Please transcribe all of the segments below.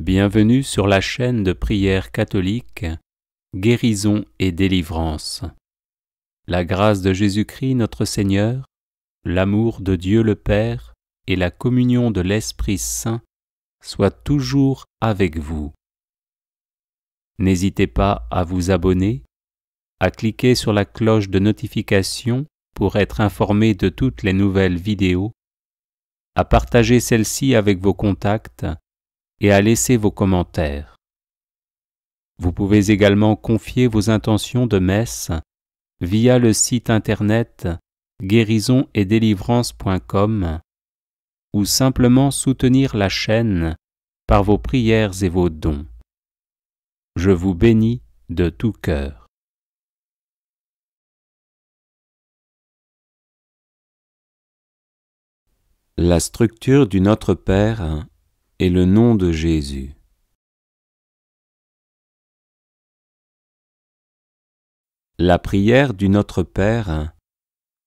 Bienvenue sur la chaîne de prière catholique Guérison et délivrance. La grâce de Jésus-Christ notre Seigneur, l'amour de Dieu le Père et la communion de l'Esprit Saint soient toujours avec vous. N'hésitez pas à vous abonner, à cliquer sur la cloche de notification pour être informé de toutes les nouvelles vidéos, à partager celle-ci avec vos contacts et à laisser vos commentaires. Vous pouvez également confier vos intentions de messe via le site internet guérisonetdélivrance.com ou simplement soutenir la chaîne par vos prières et vos dons. Je vous bénis de tout cœur. La structure du Notre Père et le nom de Jésus. La prière du Notre Père,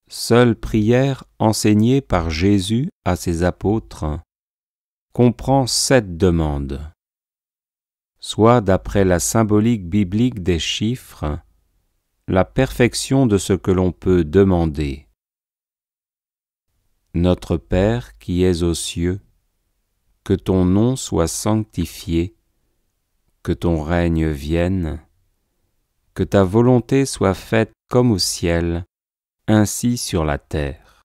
seule prière enseignée par Jésus à ses apôtres, comprend 7 demandes, soit d'après la symbolique biblique des chiffres, la perfection de ce que l'on peut demander. Notre Père qui es aux cieux, que ton nom soit sanctifié, que ton règne vienne, que ta volonté soit faite comme au ciel, ainsi sur la terre.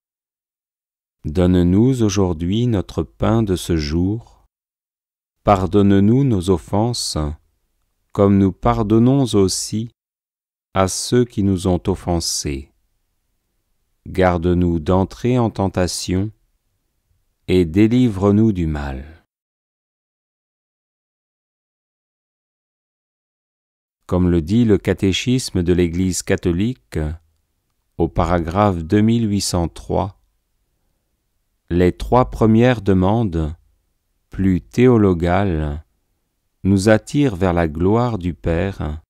Donne-nous aujourd'hui notre pain de ce jour. Pardonne-nous nos offenses, comme nous pardonnons aussi à ceux qui nous ont offensés. Garde-nous d'entrer en tentation, et délivre-nous du mal. Comme le dit le catéchisme de l'Église catholique, au paragraphe 2803, les 3 premières demandes, plus théologales, nous attirent vers la gloire du Père.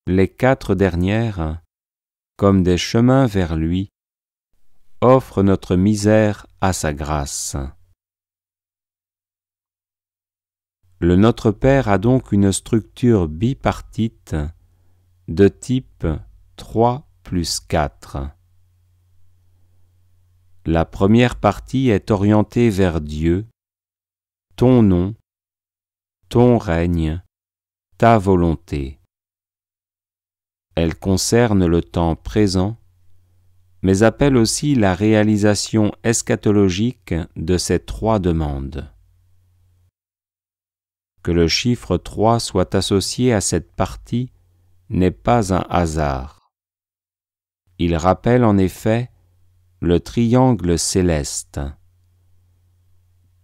Les 4 dernières, comme des chemins vers lui, offrent notre misère à sa grâce. Le Notre Père a donc une structure bipartite de type 3+4. La première partie est orientée vers Dieu, ton nom, ton règne, ta volonté. Elle concerne le temps présent, mais appelle aussi la réalisation eschatologique de ces 3 demandes. Que le chiffre 3 soit associé à cette partie n'est pas un hasard. Il rappelle en effet le triangle céleste.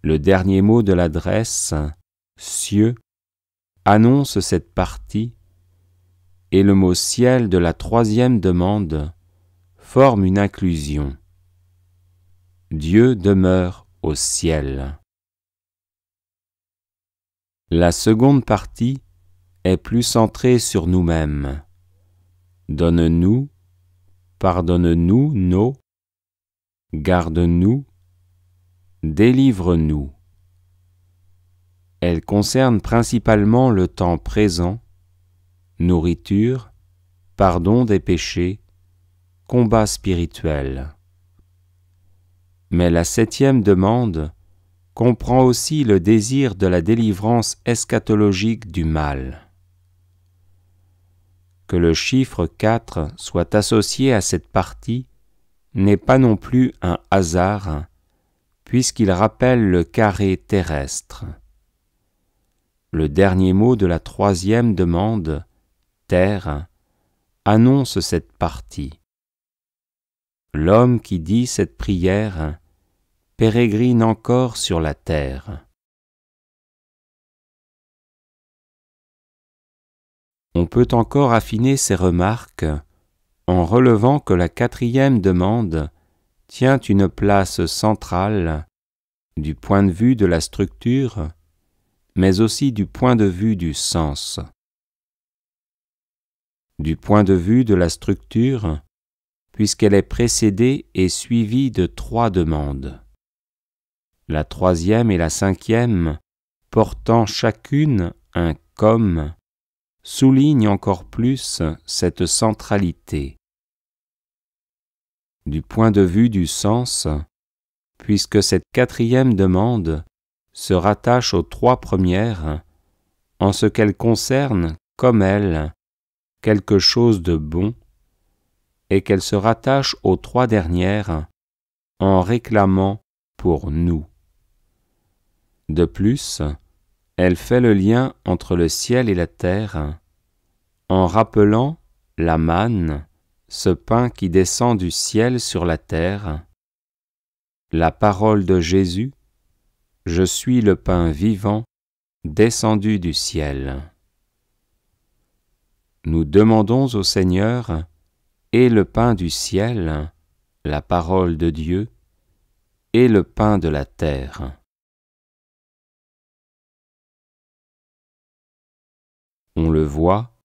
Le dernier mot de l'adresse, cieux, annonce cette partie, et le mot ciel de la 3e demande forme une inclusion. Dieu demeure au ciel. La seconde partie est plus centrée sur nous-mêmes. Donne-nous, pardonne-nous nos, garde-nous, délivre-nous. Elle concerne principalement le temps présent, nourriture, pardon des péchés, combat spirituel. Mais la 7e demande comprend aussi le désir de la délivrance eschatologique du mal. Que le chiffre 4 soit associé à cette partie n'est pas non plus un hasard, puisqu'il rappelle le carré terrestre. Le dernier mot de la 3e demande, terre, annonce cette partie. L'homme qui dit cette prière pérégrine encore sur la terre. On peut encore affiner ces remarques en relevant que la 4e demande tient une place centrale du point de vue de la structure, mais aussi du point de vue du sens. Du point de vue de la structure, puisqu'elle est précédée et suivie de 3 demandes. La 3e et la 5e portant chacune un « comme », souligne encore plus cette centralité. Du point de vue du sens, puisque cette quatrième demande se rattache aux trois premières, en ce qu'elle concerne, comme elle, quelque chose de bon, et qu'elle se rattache aux trois dernières, en réclamant pour nous. De plus, elle fait le lien entre le ciel et la terre, en rappelant la manne, ce pain qui descend du ciel sur la terre, la parole de Jésus, « Je suis le pain vivant, descendu du ciel ». Nous demandons au Seigneur et le pain du ciel, la parole de Dieu, et le pain de la terre. On le voit,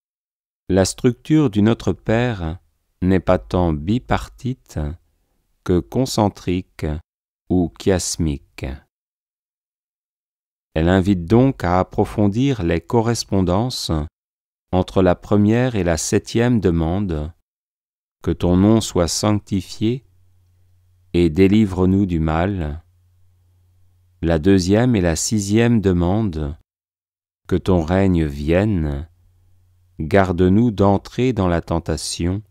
la structure du Notre Père n'est pas tant bipartite que concentrique ou chiasmique. Elle invite donc à approfondir les correspondances entre la première et la septième demande, que ton nom soit sanctifié et délivre-nous du mal, la deuxième et la sixième demande, que ton règne vienne, garde-nous d'entrer dans la tentation,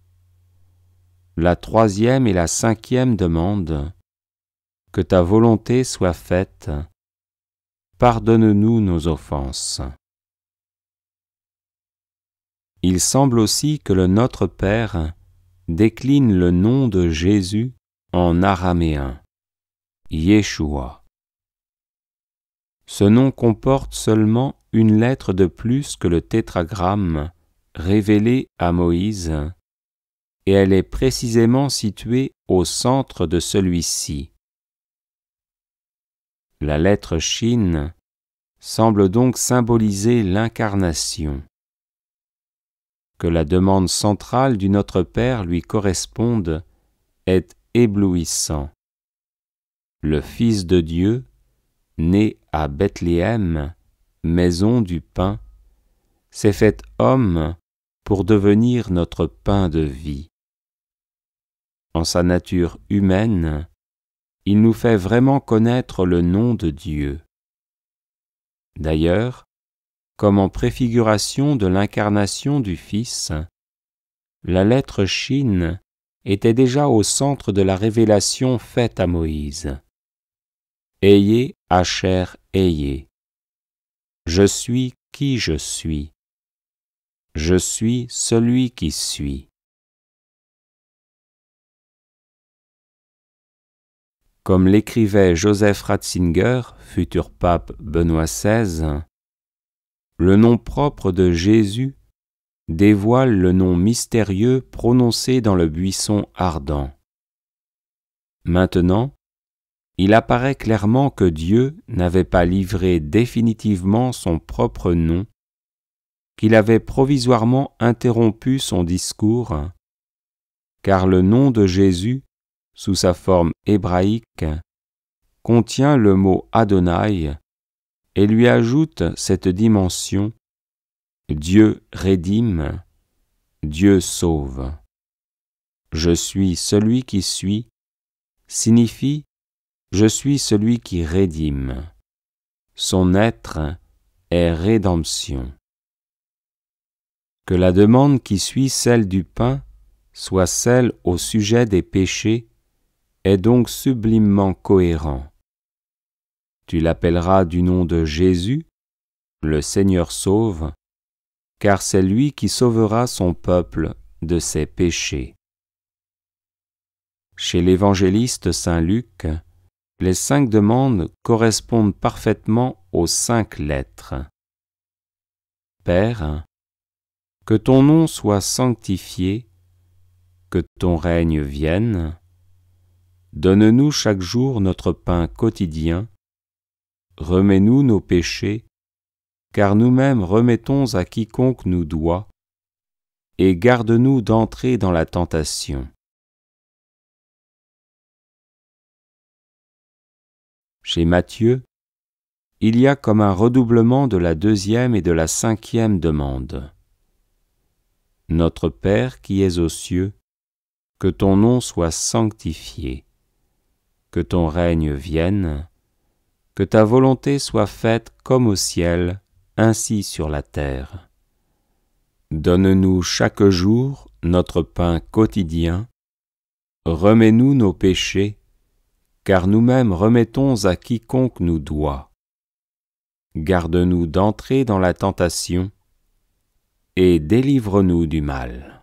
la troisième et la cinquième demande, que ta volonté soit faite, pardonne-nous nos offenses. Il semble aussi que le Notre Père décline le nom de Jésus en araméen, Yeshua. Ce nom comporte seulement une lettre de plus que le tétragramme révélé à Moïse, et elle est précisément située au centre de celui-ci. La lettre Shin semble donc symboliser l'incarnation. Que la demande centrale du Notre Père lui corresponde est éblouissant. Le Fils de Dieu, né à Bethléem, maison du pain, s'est fait homme pour devenir notre pain de vie. En sa nature humaine, il nous fait vraiment connaître le nom de Dieu. D'ailleurs, comme en préfiguration de l'incarnation du Fils, la lettre Shin était déjà au centre de la révélation faite à Moïse. Ayez, Asher, ayez. Je suis qui je suis. Je suis celui qui suis. Comme l'écrivait Joseph Ratzinger, futur pape Benoît XVI, le nom propre de Jésus dévoile le nom mystérieux prononcé dans le buisson ardent. Maintenant, il apparaît clairement que Dieu n'avait pas livré définitivement son propre nom, qu'il avait provisoirement interrompu son discours, car le nom de Jésus, sous sa forme hébraïque, contient le mot Adonai et lui ajoute cette dimension « Dieu rédime, Dieu sauve ». « Je suis celui qui suis » signifie « Je suis celui qui rédime ». Son être est rédemption. Que la demande qui suit celle du pain soit celle au sujet des péchés est donc sublimement cohérent. Tu l'appelleras du nom de Jésus, le Seigneur sauve, car c'est lui qui sauvera son peuple de ses péchés. Chez l'évangéliste Saint Luc, les 5 demandes correspondent parfaitement aux 5 lettres. Père, que ton nom soit sanctifié, que ton règne vienne, donne-nous chaque jour notre pain quotidien, remets-nous nos péchés, car nous-mêmes remettons à quiconque nous doit, et garde-nous d'entrer dans la tentation. Chez Matthieu, il y a comme un redoublement de la deuxième et de la cinquième demande. Notre Père qui es aux cieux, que ton nom soit sanctifié, que ton règne vienne, que ta volonté soit faite comme au ciel, ainsi sur la terre. Donne-nous chaque jour notre pain quotidien, remets-nous nos péchés, car nous-mêmes remettons à quiconque nous doit. Garde-nous d'entrer dans la tentation, et délivre-nous du mal.